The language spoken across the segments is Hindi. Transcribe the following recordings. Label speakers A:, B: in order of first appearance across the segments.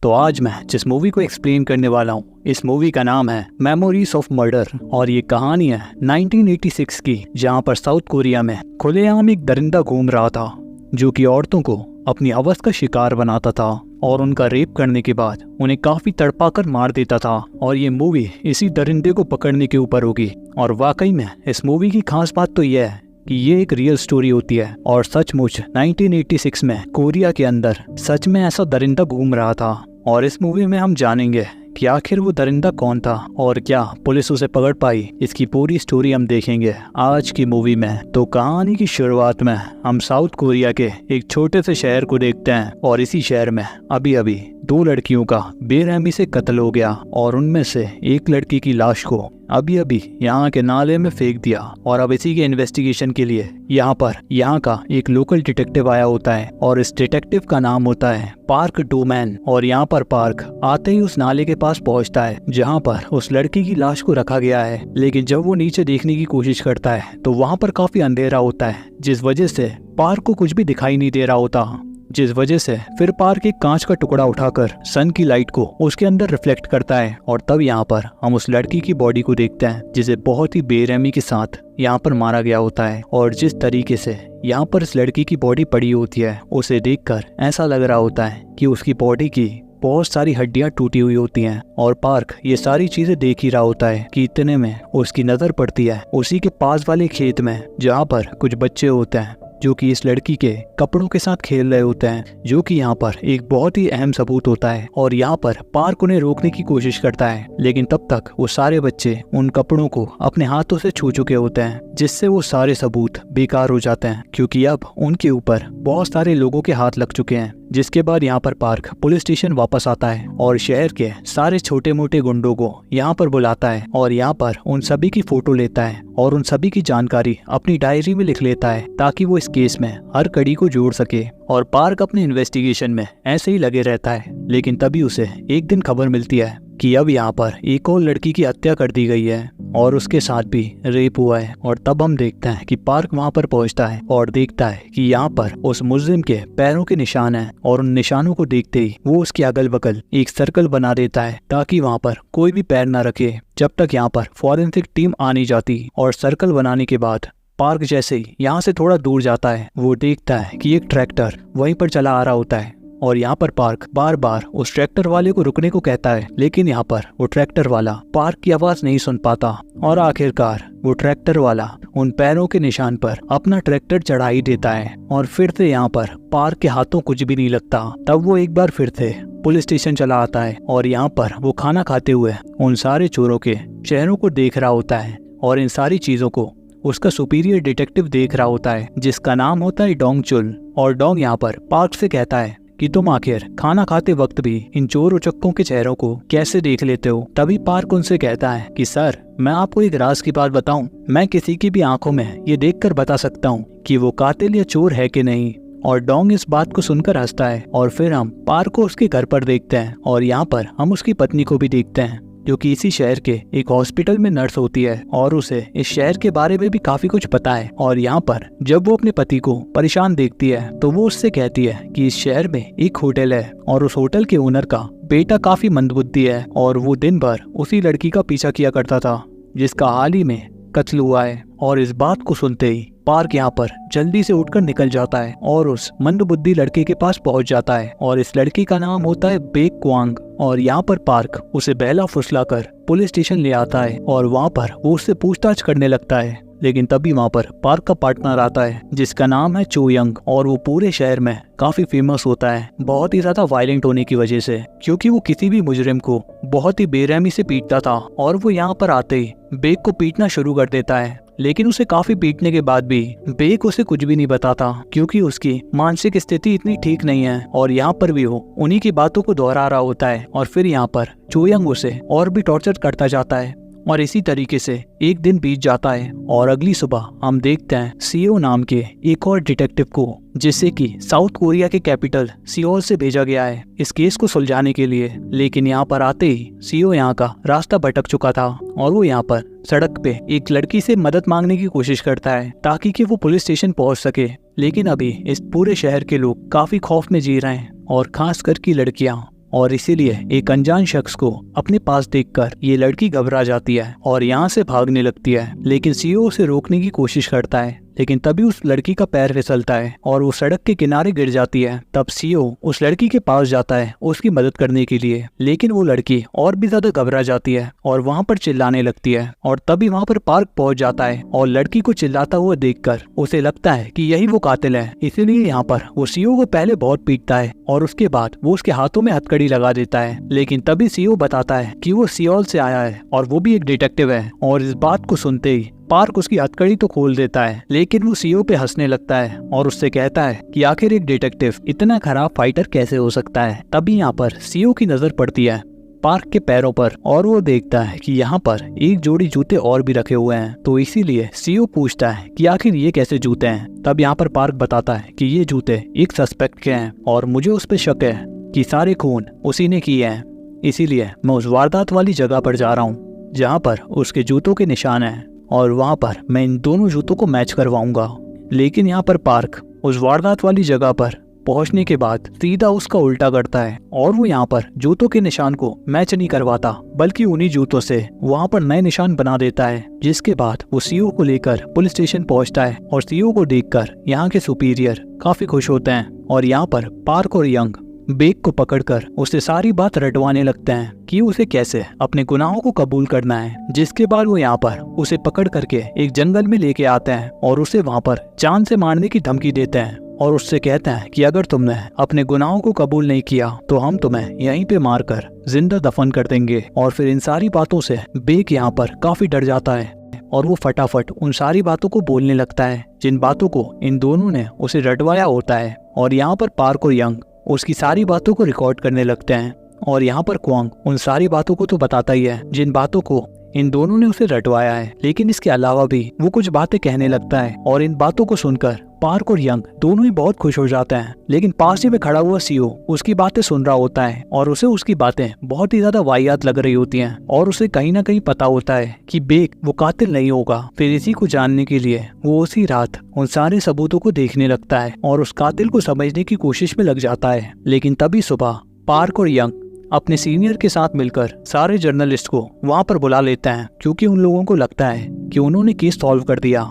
A: तो आज मैं जिस मूवी को एक्सप्लेन करने वाला हूँ, इस मूवी का नाम है मेमोरीज ऑफ मर्डर और ये कहानी है 1986 की, जहाँ पर साउथ कोरिया में खुलेआम एक दरिंदा घूम रहा था जो कि औरतों को अपनी हवस का शिकार बनाता था और उनका रेप करने के बाद उन्हें काफी तड़पाकर मार देता था। और ये मूवी इसी दरिंदे को पकड़ने के ऊपर होगी। और वाकई में इस मूवी की खास बात तो यह है कि ये एक रियल स्टोरी होती है और सचमुच 1986 में कोरिया के अंदर सच में ऐसा दरिंदा घूम रहा था। और इस मूवी में हम जानेंगे कि आखिर वो दरिंदा कौन था और क्या पुलिस उसे पकड़ पाई। इसकी पूरी स्टोरी हम देखेंगे आज की मूवी में। तो कहानी की शुरुआत में हम साउथ कोरिया के एक छोटे से शहर को देखते हैं और इसी शहर में अभी अभी दो लड़कियों का बेरहमी से कत्ल हो गया और उनमें से एक लड़की की लाश को अभी अभी यहाँ के नाले में फेंक दिया। और अब इसी के इन्वेस्टिगेशन के लिए यहाँ का एक लोकल डिटेक्टिव आया होता है और इस डिटेक्टिव का नाम होता है पार्क डोमैन। और यहाँ पर पार्क आते ही उस नाले के पास पहुँचता है जहाँ पर उस लड़की की लाश को रखा गया है। लेकिन जब वो नीचे देखने की कोशिश करता है तो वहाँ पर काफी अंधेरा होता है, जिस वजह से पार्क को कुछ भी दिखाई नहीं दे रहा होता। जिस वजह से फिर पार्क एक कांच का टुकड़ा उठाकर सन की लाइट को उसके अंदर रिफ्लेक्ट करता है और तब यहाँ पर हम उस लड़की की बॉडी को देखते हैं जिसे बहुत ही बेरहमी के साथ यहाँ पर मारा गया होता है। और जिस तरीके से यहाँ पर इस लड़की की बॉडी पड़ी होती है उसे देखकर ऐसा लग रहा होता है कि उसकी बॉडी की बहुत सारी हड्डियां टूटी हुई होती हैं। और पार्क ये सारी चीजें देख ही रहा होता है कि इतने में उसकी नजर पड़ती है उसी के पास वाले खेत में जहाँ पर कुछ बच्चे होते हैं जो कि इस लड़की के कपड़ों के साथ खेल रहे होते हैं, जो कि यहाँ पर एक बहुत ही अहम सबूत होता है। और यहाँ पर पार्क उन्हें रोकने की कोशिश करता है लेकिन तब तक वो सारे बच्चे उन कपड़ों को अपने हाथों से छू चुके होते हैं, जिससे वो सारे सबूत बेकार हो जाते हैं क्योंकि अब उनके ऊपर बहुत सारे लोगों के हाथ लग चुके हैं। जिसके बाद यहाँ पर पार्क पुलिस स्टेशन वापस आता है और शहर के सारे छोटे मोटे गुंडों को यहाँ पर बुलाता है और यहाँ पर उन सभी की फोटो लेता है और उन सभी की जानकारी अपनी डायरी में लिख लेता है ताकि वो इस केस में हर कड़ी को जोड़ सके। और पार्क अपने इन्वेस्टिगेशन में ऐसे ही लगे रहता है। लेकिन तभी उसे एक दिन खबर मिलती है कि अब यहाँ पर एक और लड़की की हत्या कर दी गई है और उसके साथ भी रेप हुआ है। और तब हम देखते हैं कि पार्क वहाँ पर पहुँचता है और देखता है कि यहाँ पर उस मुजरिम के पैरों के निशान हैं और उन निशानों को देखते ही वो उसके अगल बगल एक सर्कल बना देता है ताकि वहाँ पर कोई भी पैर न रखे जब तक यहाँ पर फॉरेंसिक टीम आ नहीं जाती। और सर्कल बनाने के बाद पार्क जैसे ही यहाँ से थोड़ा दूर जाता है वो देखता है कि एक ट्रैक्टर वहीं पर चला आ रहा होता है और यहाँ पर पार्क बार बार उस ट्रैक्टर वाले को रुकने को कहता है, लेकिन यहाँ पर वो ट्रैक्टर वाला पार्क की आवाज नहीं सुन पाता और आखिरकार वो ट्रैक्टर वाला उन पैरों के निशान पर अपना ट्रैक्टर चढ़ा ही देता है। और फिर से यहाँ पर पार्क के हाथों कुछ भी नहीं लगता। तब वो एक बार फिर से पुलिस स्टेशन चला आता है और यहाँ पर वो खाना खाते हुए उन सारे चोरों के चेहरों को देख रहा होता है और इन सारी चीजों को उसका सुपीरियर डिटेक्टिव देख रहा होता है जिसका नाम होता है डोंग चुल। और डोंग यहाँ पर पार्क से कहता है कि तुम आखिर खाना खाते वक्त भी इन चोर उचक्कों के चेहरों को कैसे देख लेते हो। तभी पार्क उनसे कहता है कि सर, मैं आपको एक राज की बात बताऊं, मैं किसी की भी आंखों में ये देखकर बता सकता हूँ कि वो कातिल या चोर है कि नहीं। और डोंग इस बात को सुनकर हंसता है। और फिर हम पार्क को उसके घर पर देखते हैं और यहाँ पर हम उसकी पत्नी को भी देखते हैं जो कि इसी शहर के एक हॉस्पिटल में नर्स होती है और उसे इस शहर के बारे में भी काफी कुछ पता है। और यहाँ पर जब वो अपने पति को परेशान देखती है तो वो उससे कहती है कि इस शहर में एक होटल है और उस होटल के ओनर का बेटा काफी मंदबुद्धि है और वो दिन भर उसी लड़की का पीछा किया करता था जिसका हाल ही में कत्ल हुआ है। और इस बात को सुनते ही पार्क यहाँ पर जल्दी से उठकर निकल जाता है और उस मंदबुद्धि लड़के के पास पहुंच जाता है और इस लड़की का नाम होता है बेक क्वांग। और यहाँ पर पार्क उसे बहला फुसलाकर पुलिस स्टेशन ले आता है और वहाँ पर वो उससे पूछताछ करने लगता है। लेकिन तभी वहाँ पर पार्क का पार्टनर आता है जिसका नाम है चो यंग और वो पूरे शहर में काफी फेमस होता है बहुत ही ज्यादा वायलेंट होने की वजह से, क्योंकि वो किसी भी मुजरिम को बहुत ही बेरहमी से पीटता था। और वो यहाँ पर आते ही बेक को पीटना शुरू कर देता है। लेकिन उसे काफी पीटने के बाद भी बेक उसे कुछ भी नहीं बताता क्योंकि उसकी मानसिक स्थिति इतनी ठीक नहीं है। और यहाँ पर भी वो उन्हीं की बातों को दोहरा रहा होता है और फिर यहाँ पर चो यंग उसे और भी टॉर्चर करता जाता है। और इसी तरीके से एक दिन बीत जाता है और अगली सुबह हम देखते हैं सीओ नाम के एक और डिटेक्टिव को जिसे कि साउथ कोरिया के कैपिटल सियोल से भेजा गया है इस केस को सुलझाने के लिए। लेकिन यहाँ पर आते ही सीओ यहाँ का रास्ता भटक चुका था और वो यहाँ पर सड़क पे एक लड़की से मदद मांगने की कोशिश करता है ताकि कि वो पुलिस स्टेशन पहुँच सके। लेकिन अभी इस पूरे शहर के लोग काफी खौफ में जी रहे हैं और खास कर की लड़कियाँ और इसीलिए एक अनजान शख्स को अपने पास देखकर ये लड़की घबरा जाती है और यहाँ से भागने लगती है। लेकिन सीओ उसे रोकने की कोशिश करता है, लेकिन तभी उस लड़की का पैर फिसलता है और वो सड़क के किनारे गिर जाती है। तब सीओ उस लड़की के पास जाता है उसकी मदद करने के लिए, लेकिन वो लड़की और भी ज्यादा घबरा जाती है और वहाँ पर चिल्लाने लगती है। और तभी वहाँ पर पार्क पहुँच जाता है और लड़की को चिल्लाता हुआ देखकर उसे लगता है कि यही वो कातिल है। इसीलिए यहाँ पर वो सीओ को पहले बहुत पीटता है और उसके बाद वो उसके हाथों में हथकड़ी लगा देता है। लेकिन तभी सीओ बताता है कि वो सियोल से आया है और वो भी एक डिटेक्टिव है। और इस बात को सुनते ही पार्क उसकी हथकड़ी तो खोल देता है, लेकिन वो सीओ पे हंसने लगता है और उससे कहता है कि आखिर एक डिटेक्टिव इतना खराब फाइटर कैसे हो सकता है। तभी यहाँ पर सीओ की नजर पड़ती है पार्क के पैरों पर और वो देखता है कि यहाँ पर एक जोड़ी जूते और भी रखे हुए हैं। तो इसीलिए सीओ पूछता है कि आखिर ये कैसे जूते हैं। तब यहाँ पर पार्क बताता है कि ये जूते एक सस्पेक्ट के हैं और मुझे उस पर शक है कि सारे खून उसी ने किए हैं। इसीलिए मैं उस वारदात वाली जगह पर जा रहा हूँ जहाँ पर उसके जूतों के निशान हैं और वहाँ पर मैं इन दोनों जूतों को मैच करवाऊंगा। लेकिन यहाँ पर पार्क उस वारदात वाली जगह पर पहुंचने के बाद सीधा उसका उल्टा करता है और वो यहाँ पर जूतों के निशान को मैच नहीं करवाता, बल्कि उन्हीं जूतों से वहाँ पर नए निशान बना देता है। जिसके बाद वो सीओ को लेकर पुलिस स्टेशन पहुँचता है और सीओ को देखकर यहाँ के सुपीरियर काफी खुश होते हैं और यहाँ पर पार्क और यंग बेक को पकड़कर उसे सारी बात रटवाने लगते हैं कि उसे कैसे अपने गुनाहों को कबूल करना है। जिसके बाद वो यहाँ पर उसे पकड़ करके एक जंगल में लेके आते हैं और उसे वहाँ पर जान से मारने की धमकी देते हैं और उससे कहते हैं कि अगर तुमने अपने गुनाहों को कबूल नहीं किया तो हम तुम्हें यहीं पे मारकर जिंदा दफन कर देंगे। और फिर इन सारी बातों से बेक यहाँ पर काफी डर जाता है और वो फटाफट उन सारी बातों को बोलने लगता है जिन बातों को इन दोनों ने उसे रटवाया होता है। और यहाँ पर पार्क और यंग उसकी सारी बातों को रिकॉर्ड करने लगते हैं और यहाँ पर क्वांग उन सारी बातों को तो बताता ही है जिन बातों को इन दोनों ने उसे रटवाया है। लेकिन इसके अलावा भी वो कुछ बातें कहने लगता है और इन बातों को सुनकर पार्क और यंग दोनों ही बहुत खुश हो जाते हैं। लेकिन पास ही में खड़ा हुआ सीओ उसकी बातें सुन रहा होता है और उसे उसकी बातें बहुत ही ज्यादा वाहियात लग रही होती हैं और उसे कहीं ना कहीं पता होता है कि बेक वो कातिल नहीं होगा। फिर इसी को जानने के लिए वो उसी रात उन सारे सबूतों को देखने लगता है और उस कातिल को समझने की कोशिश में लग जाता है। लेकिन तभी सुबह पार्क और यंग अपने सीनियर के साथ मिलकर सारे जर्नलिस्ट को वहाँ पर बुला लेते हैं, क्योंकि उन लोगों को लगता है कि उन्होंने केस सॉल्व कर दिया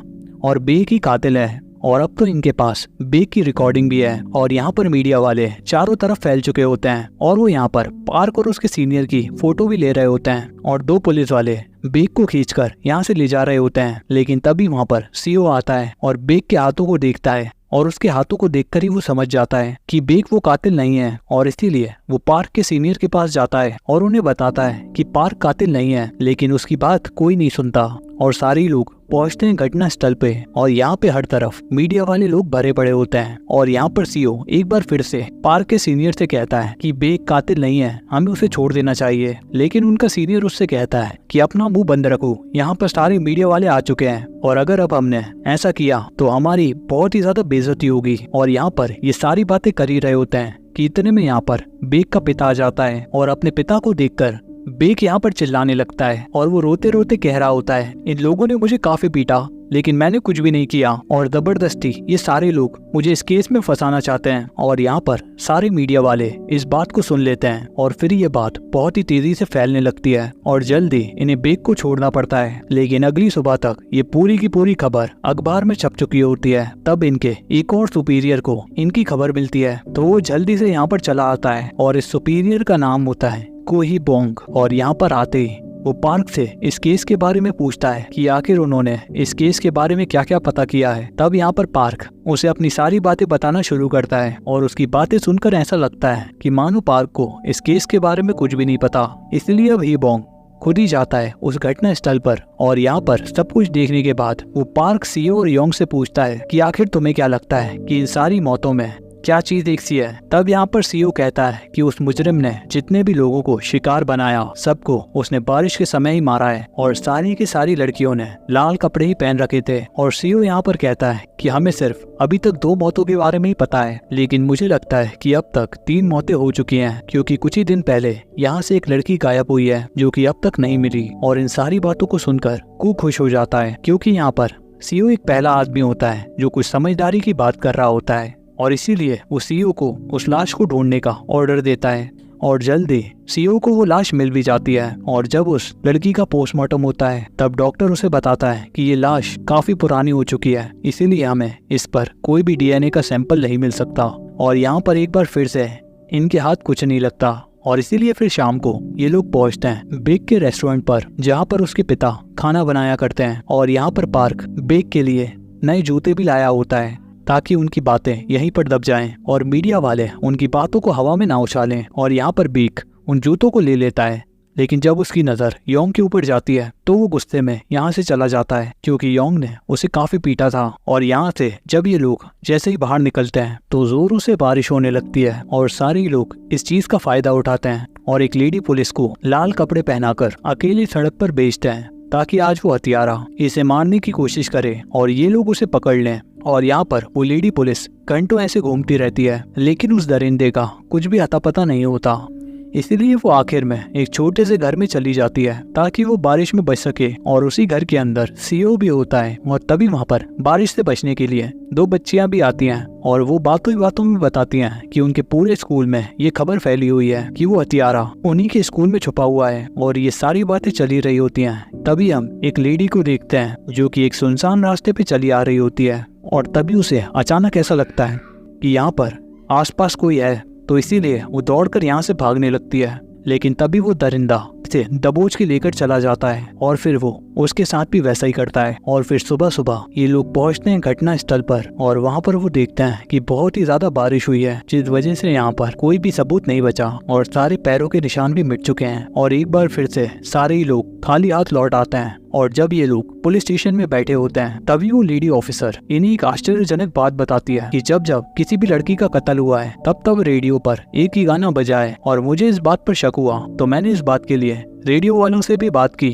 A: और बेक ही कातिल है। और अब तो इनके पास बेक की रिकॉर्डिंग भी है और यहाँ पर मीडिया वाले चारों तरफ फैल चुके होते हैं और वो यहाँ पर पार्क और उसके सीनियर की फोटो भी ले रहे होते हैं और दो पुलिस वाले बेक को खींचकर यहाँ से ले जा रहे होते हैं। लेकिन तभी वहाँ पर सीओ आता है और बेक के हाथों को देखता है और उसके हाथों को देखकर ही वो समझ जाता है कि बेक वो कातिल नहीं है और इसीलिए वो पार्क के सीनियर के पास जाता है और उन्हें बताता है कि पार्क कातिल नहीं है। लेकिन उसकी बात कोई नहीं सुनता और सारे लोग पहुंचते हैं घटना स्थल पे और यहाँ पे हर तरफ मीडिया वाले लोग भरे पड़े होते हैं। और यहाँ पर सीओ एक बार फिर से पार्क के सीनियर से कहता है कि बेक कातिल नहीं है, हमें उसे छोड़ देना चाहिए। लेकिन उनका सीनियर उससे कहता है कि अपना मुंह बंद रखो, यहाँ पर सारे मीडिया वाले आ चुके हैं और अगर अब हमने ऐसा किया तो हमारी बहुत ही ज्यादा बेइज्जती होगी। और यहाँ पर ये सारी बातें कर ही रहे होते हैं कि इतने में यहाँ पर बेक का पिता आ जाता है और अपने पिता को देखकर बेक यहाँ पर चिल्लाने लगता है और वो रोते रोते कह रहा होता है, इन लोगों ने मुझे काफी पीटा लेकिन मैंने कुछ भी नहीं किया और जबरदस्ती ये सारे लोग मुझे इस केस में फंसाना चाहते हैं। और यहाँ पर सारे मीडिया वाले इस बात को सुन लेते हैं और फिर ये बात बहुत ही तेजी से फैलने लगती है और जल्दी इन्हें बेक को छोड़ना पड़ता है। लेकिन अगली सुबह तक ये पूरी की पूरी खबर अखबार में छप चुकी होती है। तब इनके एक और सुपीरियर को इनकी खबर मिलती है तो वो जल्दी से यहाँ पर चला आता है और इस सुपीरियर का नाम होता है कोही बोंग। और यहाँ पर आते ही वो पार्क से इस केस के बारे में पूछता है कि आखिर उन्होंने इस केस के बारे में क्या क्या पता किया है। तब यहाँ पर पार्क उसे अपनी सारी बातें बताना शुरू करता है और उसकी बातें सुनकर ऐसा लगता है कि मानो पार्क को इस केस के बारे में कुछ भी नहीं पता। इसलिए अब ही बोंग खुद ही जाता है उस घटना स्थल पर और यहाँ पर सब कुछ देखने के बाद वो पार्क, सीओ और योंग से पूछता है कि आखिर तुम्हें क्या लगता है कि इन सारी मौतों में क्या चीज एक सी है। तब यहाँ पर सीओ कहता है कि उस मुजरिम ने जितने भी लोगों को शिकार बनाया सबको उसने बारिश के समय ही मारा है और सारी की सारी लड़कियों ने लाल कपड़े ही पहन रखे थे। और सीओ यहाँ पर कहता है कि हमें सिर्फ अभी तक 2 मौतों के बारे में ही पता है, लेकिन मुझे लगता है कि अब तक 3 मौतें हो चुकी हैं, क्योंकि कुछ ही दिन पहले यहाँ से एक लड़की गायब हुई है जो कि अब तक नहीं मिली। और इन सारी बातों को सुनकर कू खुश हो जाता है, क्योंकि यहाँ पर सीओ एक पहला आदमी होता है जो कुछ समझदारी की बात कर रहा होता है और इसीलिए वो सीओ को उस लाश को ढूंढने का ऑर्डर देता है। और जल्दी सीओ को वो लाश मिल भी जाती है। और जब उस लड़की का पोस्टमार्टम होता है तब डॉक्टर उसे बताता है कि ये लाश काफी पुरानी हो चुकी है, इसीलिए हमें इस पर कोई भी डीएनए का सैंपल नहीं मिल सकता। और यहाँ पर एक बार फिर से इनके हाथ कुछ नहीं लगता और इसीलिए फिर शाम को ये लोग पहुंचते हैं बेक के रेस्टोरेंट पर, जहाँ पर उसके पिता खाना बनाया करते हैं। और यहाँ पर पार्क बेक के लिए नए जूते भी लाया होता है ताकि उनकी बातें यहीं पर दब जाएं और मीडिया वाले उनकी बातों को हवा में ना उछालें। और यहाँ पर बेक उन जूतों को ले लेता है, लेकिन जब उसकी नज़र योंग के ऊपर जाती है तो वो गुस्से में यहाँ से चला जाता है क्योंकि योंग ने उसे काफी पीटा था। और यहाँ से जब ये लोग जैसे ही बाहर निकलते हैं तो जोरों से बारिश होने लगती है और सारे लोग इस चीज का फायदा उठाते हैं और एक लेडी पुलिस को लाल कपड़े पहनाकर अकेली सड़क पर भेजते हैं ताकि आज वो हत्यारा इसे मारने की कोशिश करे और ये लोग उसे पकड़ लें। और यहाँ पर वो लेडी पुलिस घंटों ऐसे घूमती रहती है लेकिन उस दरिंदे का कुछ भी अता पता नहीं होता, इसीलिए वो आखिर में एक छोटे से घर में चली जाती है ताकि वो बारिश में बच सके। और उसी घर के अंदर सीओ भी होता है और तभी वहाँ पर बारिश से बचने के लिए दो बच्चियां भी आती हैं और वो बातों ही बातों में बताती हैं कि उनके पूरे स्कूल में ये खबर फैली हुई है कि वो हत्यारा उन्हीं के स्कूल में छुपा हुआ है। और ये सारी बातें चली रही होती हैं तभी हम एक लेडी को देखते हैं जो कि एक सुनसान रास्ते पे चली आ रही होती है। और तभी उसे अचानक ऐसा लगता है कि यहाँ पर आसपास कोई है, तो इसीलिए वो दौड़कर यहाँ से भागने लगती है। लेकिन तभी वो दरिंदा से दबोच के लेकर चला जाता है और फिर वो उसके साथ भी वैसा ही करता है। और फिर सुबह सुबह ये लोग पहुंचते हैं घटना स्थल पर और वहाँ पर वो देखते हैं कि बहुत ही ज्यादा बारिश हुई है जिस वजह से यहाँ पर कोई भी सबूत नहीं बचा और सारे पैरों के निशान भी मिट चुके हैं। और एक बार फिर से सारे ही लोग खाली हाथ लौट आते हैं। और जब ये लोग पुलिस स्टेशन में बैठे होते हैं तभी वो लेडी ऑफिसर इन्हें एक आश्चर्यजनक बात बताती है कि जब जब किसी भी लड़की का कत्ल हुआ है तब तब रेडियो पर एक ही गाना बजा है। और मुझे इस बात पर शक हुआ तो मैंने इस बात के लिए रेडियो वालों से भी बात की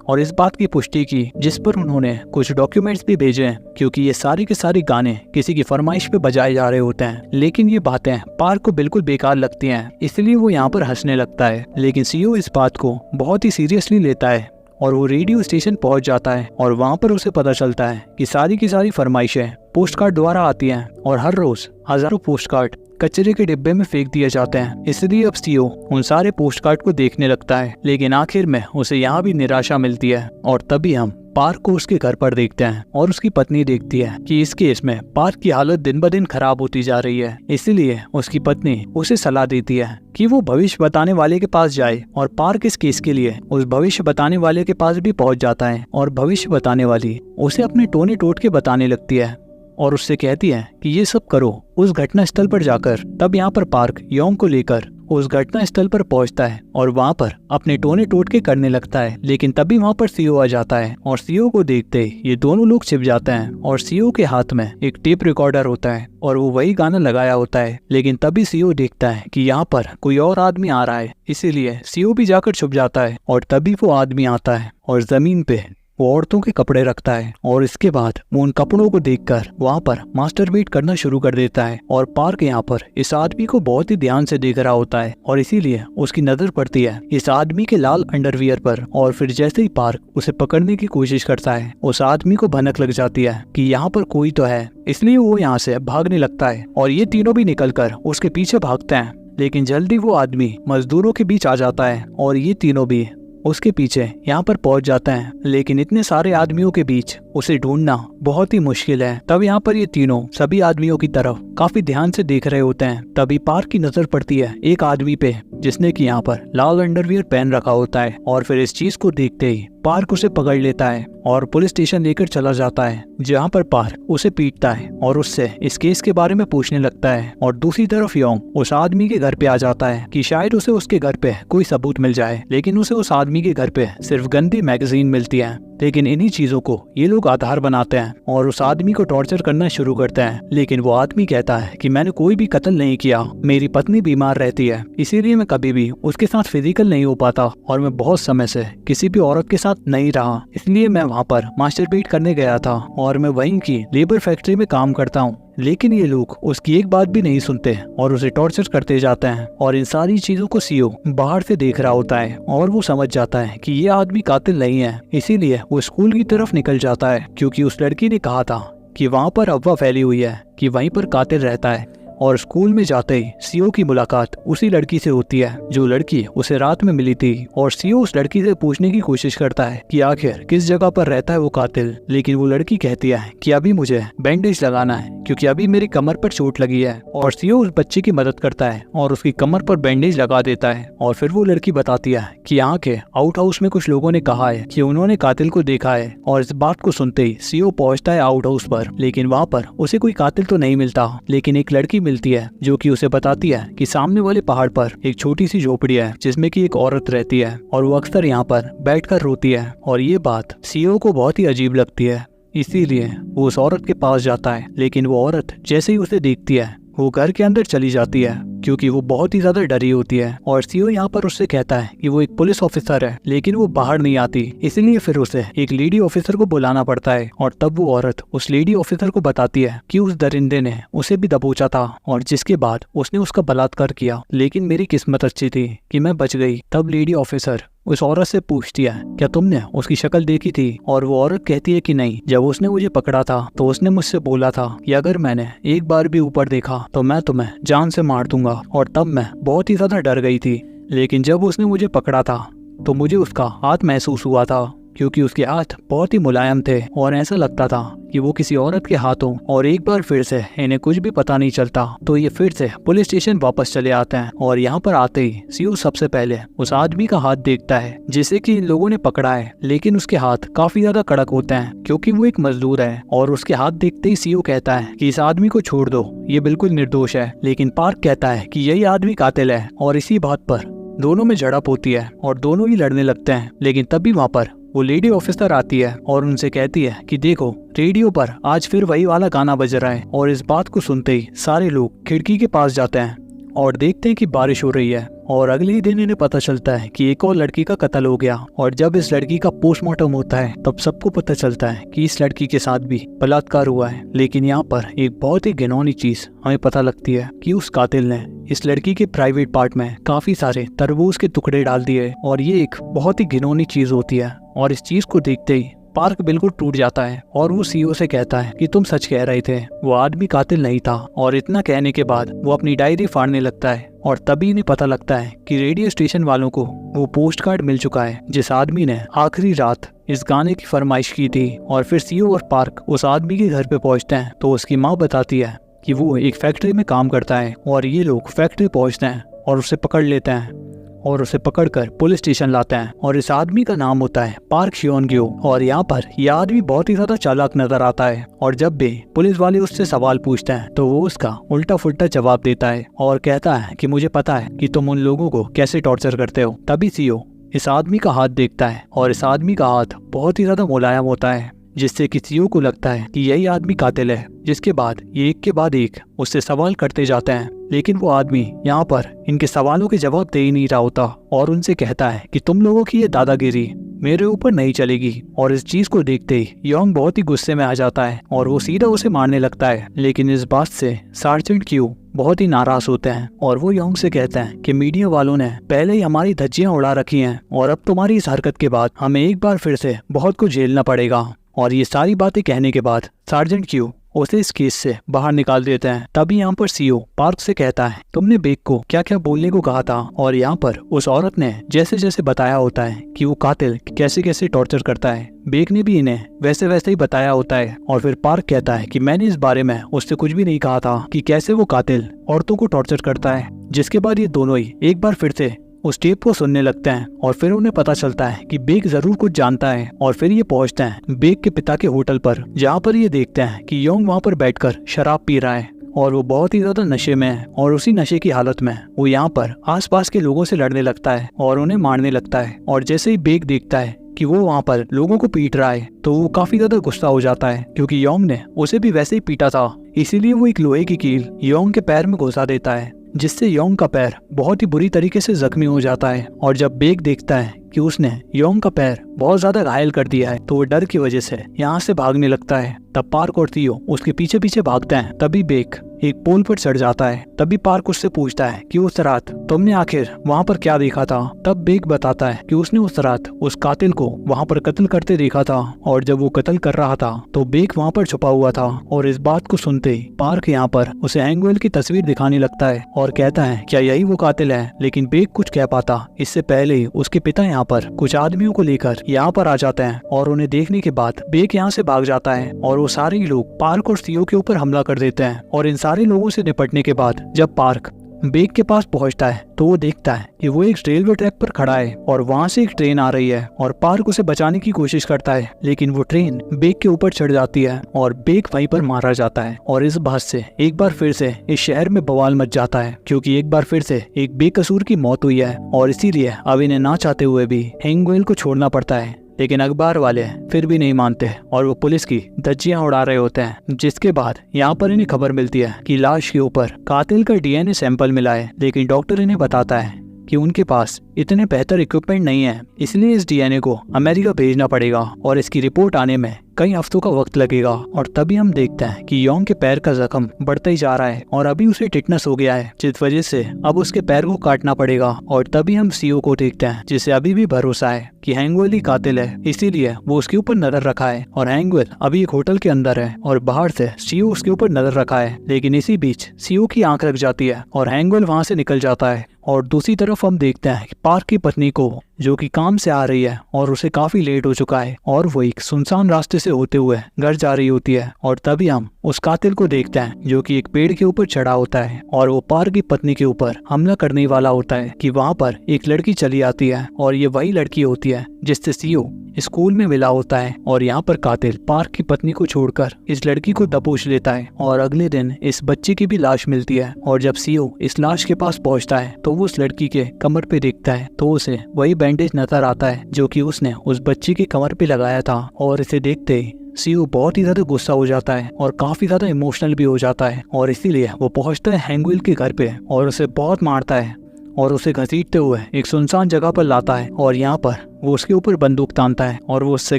A: और इस बात की पुष्टि की, जिस पर उन्होंने कुछ डॉक्यूमेंट्स भी भेजे हैं क्योंकि ये सारे के सारे गाने किसी की फरमाइश पे बजाए जा रहे होते हैं। लेकिन ये बातें पार्क को बिल्कुल बेकार लगती हैं, इसलिए वो यहाँ पर हंसने लगता है। लेकिन सीओ इस बात को बहुत ही सीरियसली लेता है और वो रेडियो स्टेशन पहुंच जाता है और वहाँ पर उसे पता चलता है कि सारी की सारी फरमाइशें पोस्ट कार्ड द्वारा आती हैं और हर रोज हजारों पोस्ट कार्ड कचरे के डिब्बे में फेंक दिए जाते हैं। इसलिए अब सीओ उन सारे पोस्ट कार्ड को देखने लगता है, लेकिन आखिर में उसे यहाँ भी निराशा मिलती है। और तभी हम पार्क को उसके घर पर देखते हैं और उसकी पत्नी देखती है कि इस केस में पार्क की हालत दिन ब दिन खराब होती जा रही है। इसलिए उसकी पत्नी उसे सलाह देती है कि वो भविष्य बताने वाले के पास जाए और पार्क इस केस के लिए उस भविष्य बताने वाले के पास भी पहुंच जाता है। और भविष्य बताने वाली उसे अपने टोने टोट के बताने लगती है और उससे कहती है कि ये सब करो उस घटना स्थल पर जाकर। तब यहाँ पर पार्क योंग को लेकर उस घटना स्थल पर पहुंचता है और वहाँ पर अपने टोने टोटके करने लगता है। लेकिन तभी वहाँ पर सीओ आ जाता है और सीओ को देखते ही ये दोनों लोग छिप जाते हैं और सीओ के हाथ में एक टेप रिकॉर्डर होता है और वो वही गाना लगाया होता है। लेकिन तभी सीओ देखता है कि यहाँ पर कोई और आदमी आ रहा है, इसीलिए सीओ भी जाकर छुप जाता है। और तभी वो आदमी आता है और जमीन पे वो औरतों के कपड़े रखता है और इसके बाद वो उन कपड़ों को देखकर वहाँ पर मास्टरबेट करना शुरू कर देता है। और पार्क यहाँ पर इस आदमी को बहुत ही ध्यान से देख रहा होता है और इसीलिए उसकी नजर पड़ती है इस आदमी के लाल अंडरवियर पर। और फिर जैसे ही पार्क उसे पकड़ने की कोशिश करता है उस आदमी को भनक लग जाती है कि यहाँ पर कोई तो है, इसलिए वो यहाँ से भागने लगता है और ये तीनों भी निकलकर उसके पीछे भागते हैं। लेकिन जल्दी वो आदमी मजदूरों के बीच आ जाता है और ये तीनों भी उसके पीछे यहाँ पर पहुंच जाते हैं। लेकिन इतने सारे आदमियों के बीच उसे ढूंढना बहुत ही मुश्किल है। तब यहाँ पर ये तीनों सभी आदमियों की तरफ काफी ध्यान से देख रहे होते हैं। तभी पार्क की नजर पड़ती है एक आदमी पे जिसने कि यहाँ पर लाल अंडरवियर पहन रखा होता है। और फिर इस चीज को देखते ही पार्क उसे पकड़ लेता है और पुलिस स्टेशन लेकर चला जाता है, जहाँ पर पार्क उसे पीटता है और उससे इस केस के बारे में पूछने लगता है। और दूसरी तरफ योंग उस आदमी के घर पे आ जाता है कि शायद उसे उसके घर पे कोई सबूत मिल जाए, लेकिन उसे उस आदमी के घर पे सिर्फ गंदी मैगजीन मिलती है। लेकिन इन्हीं चीजों को ये लोग आधार बनाते हैं और उस आदमी को टॉर्चर करना शुरू करते हैं। लेकिन वो आदमी कहता है कि मैंने कोई भी कत्ल नहीं किया, मेरी पत्नी बीमार रहती है, इसीलिए मैं कभी भी उसके साथ फिजिकल नहीं हो पाता और मैं बहुत समय से किसी भी औरत के साथ नहीं रहा, इसलिए मैं वहाँ पर मास्टरबेट करने गया था और मैं वहीं की लेबर फैक्ट्री में काम करता हूँ। लेकिन ये लोग उसकी एक बात भी नहीं सुनते और उसे टॉर्चर करते जाते हैं। और इन सारी चीजों को सीओ बाहर से देख रहा होता है और वो समझ जाता है कि ये आदमी कातिल नहीं है, इसीलिए वो स्कूल की तरफ निकल जाता है क्योंकि उस लड़की ने कहा था कि वहाँ पर अफवाह फैली हुई है कि वहीं पर कातिल रहता है। और स्कूल में जाते ही सीओ की मुलाकात उसी लड़की से होती है जो लड़की उसे रात में मिली थी। और सीओ उस लड़की से पूछने की कोशिश करता है कि आखिर किस जगह पर रहता है वो कातिल, लेकिन वो लड़की कहती है कि अभी मुझे बैंडेज लगाना है क्योंकि अभी मेरी कमर पर चोट लगी है। और सीओ उस बच्चे की मदद करता है और उसकी कमर पर बैंडेज लगा देता है। और फिर वो लड़की बताती है कि यहाँ के आउट हाउस में कुछ लोगों ने कहा है कि उन्होंने कातिल को देखा है। और इस बात को सुनते ही सीओ पहुंचता है आउट हाउस पर, लेकिन वहाँ पर उसे कोई कातिल तो नहीं मिलता, लेकिन एक लड़की मिलती है जो कि उसे बताती है कि सामने वाले पहाड़ पर एक छोटी सी झोपड़ी है जिसमें कि एक औरत रहती है और वो अक्सर यहाँ पर बैठकर रोती है। और ये बात सीओ को बहुत ही अजीब लगती है, इसीलिए वो उस औरत के पास जाता है। लेकिन वो औरत जैसे ही उसे देखती है वो घर के अंदर चली जाती है क्योंकि वो बहुत ही ज्यादा डरी होती है। और सीओ यहाँ पर उससे कहता है कि वो एक पुलिस ऑफिसर है, लेकिन वो बाहर नहीं आती, इसलिए फिर उसे एक लेडी ऑफिसर को बुलाना पड़ता है। और तब वो औरत उस लेडी ऑफिसर को बताती है कि उस दरिंदे ने उसे भी दबोचा था और जिसके बाद उसने उसका बलात्कार किया, लेकिन मेरी किस्मत अच्छी थी कि मैं बच गई। तब लेडी ऑफिसर उस औरत से पूछती है क्या तुमने उसकी शक्ल देखी थी, और वो औरत कहती है कि नहीं, जब उसने मुझे पकड़ा था तो उसने मुझसे बोला था कि अगर मैंने एक बार भी ऊपर देखा तो मैं तुम्हें जान से मार दूंगा। और तब मैं बहुत ही ज्यादा डर गई थी, लेकिन जब उसने मुझे पकड़ा था तो मुझे उसका हाथ महसूस हुआ था क्योंकि उसके हाथ बहुत ही मुलायम थे और ऐसा लगता था कि वो किसी औरत के हाथों। और एक बार फिर से इन्हें कुछ भी पता नहीं चलता तो ये फिर से पुलिस स्टेशन वापस चले आते हैं। और यहाँ पर आते ही सीओ सबसे पहले उस आदमी का हाथ देखता है जिसे कि इन लोगों ने पकड़ा है, लेकिन उसके हाथ काफी ज्यादा कड़क होते हैं क्योंकि वो एक मजदूर है। और उसके हाथ देखते ही सीओ कहता है कि इस आदमी को छोड़ दो, ये बिल्कुल निर्दोष है। लेकिन पार्क कहता है कि यही आदमी कातिल है। और इसी बात पर दोनों में झड़प होती है और दोनों ही लड़ने लगते हैं। लेकिन तभी वहाँ पर वो लेडी ऑफिसर आती है और उनसे कहती है कि देखो रेडियो पर आज फिर वही वाला गाना बज रहा है। और इस बात को सुनते ही सारे लोग खिड़की के पास जाते हैं और देखते हैं कि बारिश हो रही है। और अगले ही दिन इन्हें पता चलता है कि एक और लड़की का कत्ल हो गया। और जब इस लड़की का पोस्टमार्टम होता है तब सबको पता चलता है कि इस लड़की के साथ भी बलात्कार हुआ है। लेकिन यहाँ पर एक बहुत ही घिनौनी चीज हमें पता लगती है कि उस कातिल ने इस लड़की के प्राइवेट पार्ट में काफी सारे तरबूज के टुकड़े डाल दिए। और ये एक बहुत ही घिनौनी चीज होती है। और इस चीज को देखते ही पार्क बिल्कुल टूट जाता है और वो सीओ से कहता है कि तुम सच कह रहे थे, वो आदमी कातिल नहीं था। और इतना कहने के बाद वो अपनी डायरी फाड़ने लगता है। और तभी इन्हें पता लगता है कि रेडियो स्टेशन वालों को वो पोस्ट कार्ड मिल चुका है जिस आदमी ने आखिरी रात इस गाने की फरमाइश की थी। और फिर सीओ और पार्क उस आदमी के घर पे पहुंचते हैं तो उसकी माँ बताती है कि वो एक फैक्ट्री में काम करता है। और ये लोग फैक्ट्री पहुंचते हैं और उसे पकड़ लेते हैं और उसे पकड़कर पुलिस स्टेशन लाते हैं। और इस आदमी का नाम होता है पार्क शियोन-ग्यो। और यहाँ पर यह आदमी बहुत ही ज्यादा चालाक नजर आता है। और जब भी पुलिस वाले उससे सवाल पूछते हैं तो वो उसका उल्टा फुल्टा जवाब देता है और कहता है कि मुझे पता है कि तुम उन लोगों को कैसे टॉर्चर करते हो। तभी सीओ इस आदमी का हाथ देखता है और इस आदमी का हाथ बहुत ही ज्यादा मुलायम होता है जिससे कि सीओ को लगता है कि यही आदमी कातिल है। जिसके बाद ये एक के बाद एक उससे सवाल करते जाते हैं, लेकिन वो आदमी यहाँ पर इनके सवालों के जवाब दे ही नहीं रहा होता और उनसे कहता है कि तुम लोगों की ये दादागिरी मेरे ऊपर नहीं चलेगी। और इस चीज को देखते ही योंग बहुत ही गुस्से में आ जाता है और वो सीधा उसे मारने लगता है। लेकिन इस बात से सार्जेंट क्यू बहुत ही नाराज होते हैं और वो योंग से कहते हैं कि मीडिया वालों ने पहले ही हमारी धज्जियां उड़ा रखी हैं और अब तुम्हारी इस हरकत के बाद हमें एक बार फिर से बहुत कुछ झेलना पड़ेगा। और ये सारी बातें कहने के बाद सार्जेंट क्यू उसे इस केस से बाहर निकाल देते हैं। तभी यहाँ पर सीओ पार्क से कहता है तुमने बेक को क्या क्या बोलने को कहा था। और यहाँ पर उस औरत ने जैसे जैसे बताया होता है कि वो कातिल कैसे कैसे टॉर्चर करता है, बेक ने भी इन्हें वैसे वैसे ही बताया होता है। और फिर पार्क कहता है कि मैंने इस बारे में उससे कुछ भी नहीं कहा था कि कैसे वो कातिल औरतों को टॉर्चर करता है। जिसके बाद ये दोनों ही एक बार फिर से उस टेप को सुनने लगते हैं और फिर उन्हें पता चलता है कि बेक जरूर कुछ जानता है। और फिर ये पहुंचते हैं बेक के पिता के होटल पर, जहाँ पर ये देखते हैं कि योंग वहाँ पर बैठकर शराब पी रहा है और वो बहुत ही ज्यादा नशे में है। और उसी नशे की हालत में वो यहाँ पर आसपास के लोगों से लड़ने लगता है और उन्हें मारने लगता है। और जैसे ही बेक देखता है कि वो वहाँ पर लोगों को पीट रहा है तो वो काफी ज्यादा गुस्सा हो जाता है क्योंकि योंग ने उसे भी वैसे ही पीटा था। इसीलिए वो एक लोहे की कील योंग के पैर में घुसा देता है जिससे योंग का पैर बहुत ही बुरी तरीके से जख्मी हो जाता है। और जब बेक देखता है कि उसने योंग का पैर बहुत ज्यादा घायल कर दिया है, तो वो डर की वजह से यहाँ से भागने लगता है। तब पार्क और थियो उसके पीछे पीछे भागते हैं। तभी बेक एक पोल पर चढ़ जाता है। तभी पार्क उससे पूछता है कि उस रात तुमने आखिर वहाँ पर क्या देखा था। तब बेक बताता है कि उसने उस रात उस कातिल को वहाँ पर कत्ल करते देखा था, और जब वो कत्ल कर रहा था तो बेक वहाँ पर छुपा हुआ था। और इस बात को सुनते ही पार्क यहाँ पर उसे हैंगवेल की तस्वीर दिखाने लगता है और कहता है क्या यही वो कातिल है। लेकिन बेक कुछ कह पाता इससे पहले ही उसके पिता यहाँ पर कुछ आदमियों को लेकर यहाँ पर आ जाते हैं, और उन्हें देखने के बाद बेक यहाँ से भाग जाता है और वो सारे ही लोग पार्क और थियो के ऊपर हमला कर देते हैं। और इन सारे लोगों से निपटने के बाद जब पार्क बेक के पास पहुंचता है तो वो देखता है कि वो एक रेलवे ट्रैक पर खड़ा है और वहाँ से एक ट्रेन आ रही है, और पार्क उसे बचाने की कोशिश करता है, लेकिन वो ट्रेन बेक के ऊपर चढ़ जाती है और बेक वहीं पर मारा जाता है। और इस बात से एक बार फिर से इस शहर में बवाल मच जाता है, क्योंकि एक बार फिर से एक बेकसूर की मौत हुई है, और इसीलिए अब इन्हें ना चाहते हुए भी हैंगवेल को छोड़ना पड़ता है। लेकिन अखबार वाले फिर भी नहीं मानते और वो पुलिस की धज्जियां उड़ा रहे होते हैं। जिसके बाद यहाँ पर इन्हें खबर मिलती है कि लाश के ऊपर कातिल का डीएनए सैंपल मिला है, लेकिन डॉक्टर इन्हें बताता है कि उनके पास इतने बेहतर इक्विपमेंट नहीं है, इसलिए इस डीएनए को अमेरिका भेजना पड़ेगा और इसकी रिपोर्ट आने में कई हफ्तों का वक्त लगेगा। और तभी हम देखते हैं कि योंग के पैर का जख्म बढ़ता ही जा रहा है और अभी उसे टिटनस हो गया है, जिस वजह से अब उसके पैर को काटना पड़ेगा। और तभी हम सीओ को देखते हैं जिसे अभी भी भरोसा है कि हैंगवेल ही कातिल है, इसीलिए वो उसके ऊपर नजर रखा है। और हैंगवेल अभी एक होटल के अंदर है और बाहर से सीओ उसके ऊपर नजर रखा है, लेकिन इसी बीच सीओ की आंख लग जाती है और हैंगवेल वहाँ से निकल जाता है। और दूसरी तरफ हम देखते हैं कि पार्क की पत्नी को जो कि काम से आ रही है और उसे काफी लेट हो चुका है और वो एक सुनसान रास्ते से होते हुए घर जा रही होती है। और तभी हम उस कातिल को देखते हैं जो कि एक पेड़ के ऊपर चढ़ा होता है और वो पार्क की पत्नी के ऊपर हमला करने वाला होता है कि वहाँ पर एक लड़की चली आती है और ये वही लड़की होती है जिससे सीओ स्कूल में मिला होता है। और यहाँ पर कातिल पार्क की पत्नी को छोड़कर इस लड़की को दबोच लेता है और अगले दिन इस बच्चे की भी लाश मिलती है। और जब सीओ इस लाश के पास पहुँचता है तो वो उस लड़की के कमर पे देखता है तो उसे वही बैंडेज नजर आता है जो कि उसने उस बच्चे की कमर पे लगाया था। और इसे देखते ही सीओ बहुत ही ज्यादा गुस्सा हो जाता है और काफी ज्यादा इमोशनल भी हो जाता है, और इसीलिए वो पहुंचता है हैंगवेल के घर पे और उसे बहुत मारता है और उसे घसीटते हुए एक सुनसान जगह पर लाता है। और यहाँ पर वो उसके ऊपर बंदूक तानता है और वो उससे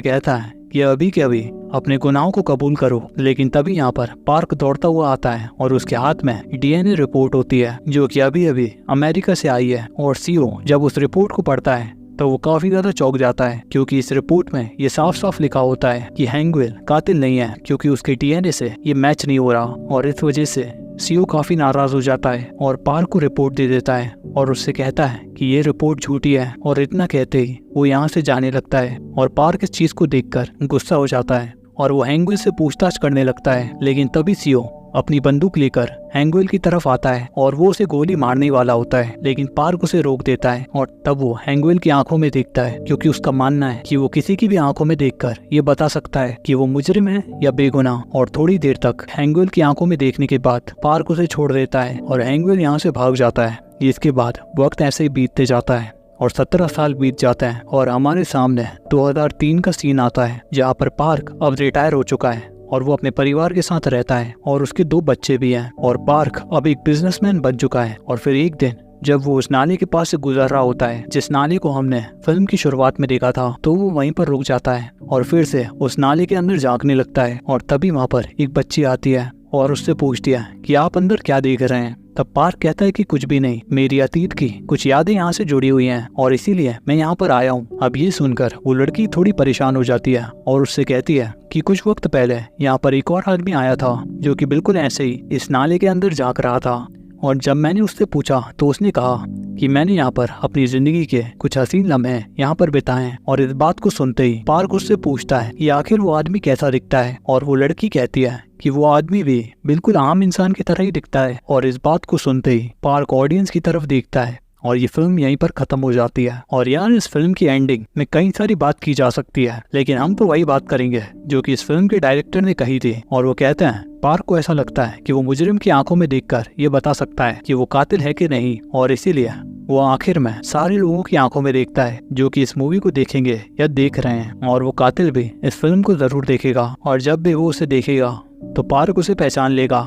A: कहता है कि अभी के अभी अपने गुनाहों को कबूल करो। लेकिन तभी यहाँ पर पार्क दौड़ता हुआ आता है और उसके हाथ में डीएनए रिपोर्ट होती है जो कि अभी अभी अमेरिका से आई है। और सीओ जब उस रिपोर्ट को पढ़ता है तो वो काफी ज्यादा चौंक जाता है, क्योंकि इस रिपोर्ट में ये साफ साफ लिखा होता है कि हैंगवेल कातिल नहीं है, क्योंकि उसके डीएनए से ये मैच नहीं हो रहा। और इस वजह से सीओ काफी नाराज हो जाता है और पार्क को रिपोर्ट दे देता है और उससे कहता है कि ये रिपोर्ट झूठी है। और इतना कहते ही वो यहाँ से जाने लगता है और पार्क इस चीज को देखकर गुस्सा हो जाता है और वो हैंगवेल से पूछताछ करने लगता है। लेकिन तभी सीओ अपनी बंदूक लेकर हैंगवेल की तरफ आता है और वो उसे गोली मारने वाला होता है, लेकिन पार्क उसे रोक देता है। और तब वो हैंगवेल की आंखों में देखता है, क्योंकि उसका मानना है कि वो किसी की भी आंखों में देखकर ये बता सकता है कि वो मुजरिम है या बेगुनाह। और थोड़ी देर तक हैंगवेल की आंखों में देखने के बाद पार्क उसे छोड़ देता है और हैंगवेल यहाँ से भाग जाता है। इसके बाद वक्त ऐसे ही बीतते जाता है और 17 साल बीत जाते हैं और हमारे सामने 2003 का सीन आता है, जहाँ पर पार्क अब रिटायर हो चुका है और वो अपने परिवार के साथ रहता है और उसके 2 बच्चे भी हैं। और पार्क अब एक बिजनेसमैन बन चुका है। और फिर एक दिन जब वो उस नाले के पास से गुजर रहा होता है जिस नाले को हमने फिल्म की शुरुआत में देखा था, तो वो वहीं पर रुक जाता है और फिर से उस नाले के अंदर झांकने लगता है। और तभी वहाँ पर एक बच्ची आती है और उससे पूछती है कि आप अंदर क्या देख रहे हैं। तब पार्क कहता है कि कुछ भी नहीं, मेरी अतीत की कुछ यादें यहाँ से जुड़ी हुई हैं और इसीलिए मैं यहाँ पर आया हूँ। अब ये सुनकर वो लड़की थोड़ी परेशान हो जाती है और उससे कहती है कि कुछ वक्त पहले यहाँ पर एक और आदमी आया था जो कि बिल्कुल ऐसे ही इस नाले के अंदर झांक रहा था। और जब मैंने उससे पूछा तो उसने कहा कि मैंने यहाँ पर अपनी जिंदगी के कुछ हसीन लम्हे यहाँ पर बिताए। और इस बात को सुनते ही पार्क उससे पूछता है कि आखिर वो आदमी कैसा दिखता है, और वो लड़की कहती है कि वो आदमी भी बिल्कुल आम इंसान की तरह ही दिखता है। और इस बात को सुनते ही पार्क ऑडियंस की तरफ देखता है और ये फिल्म यहीं पर खत्म हो जाती है। और यार इस फिल्म की एंडिंग में कई सारी बात की जा सकती है, लेकिन हम तो वही बात करेंगे जो कि इस फिल्म के डायरेक्टर ने कही थी। और वो कहते हैं पार्क को ऐसा लगता है कि वो मुजरिम की आंखों में देखकर ये बता सकता है कि वो कातिल है कि नहीं, और इसीलिए वो आखिर में सारे लोगों की आंखों में देखता है जो कि इस मूवी को देखेंगे या देख रहे हैं। और वो कातिल भी इस फिल्म को जरूर देखेगा और जब भी वो उसे देखेगा तो पार्क उसे पहचान लेगा।